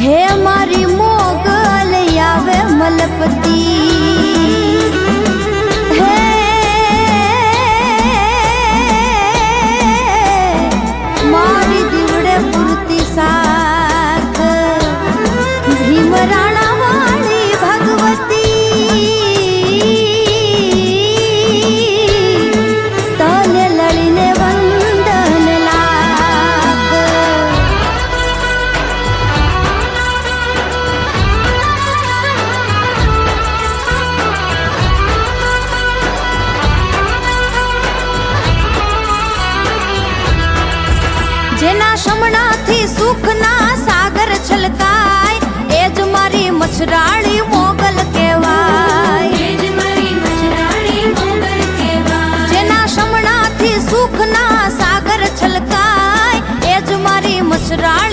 હે મારી મોગલ આવે મલપતિ હે મારી દીવડે પૂરતી સાથ ભીમરાણા વાળી ભગવતી તને લડીને વંદન લાખ જેના શમણાથી સુખના સાગર છલકાય એ જ મારી મછરાળી મોગલ કહેવાય જેના શમણાથી સુખના સાગર છલકાય એ જ મારી મછરાળી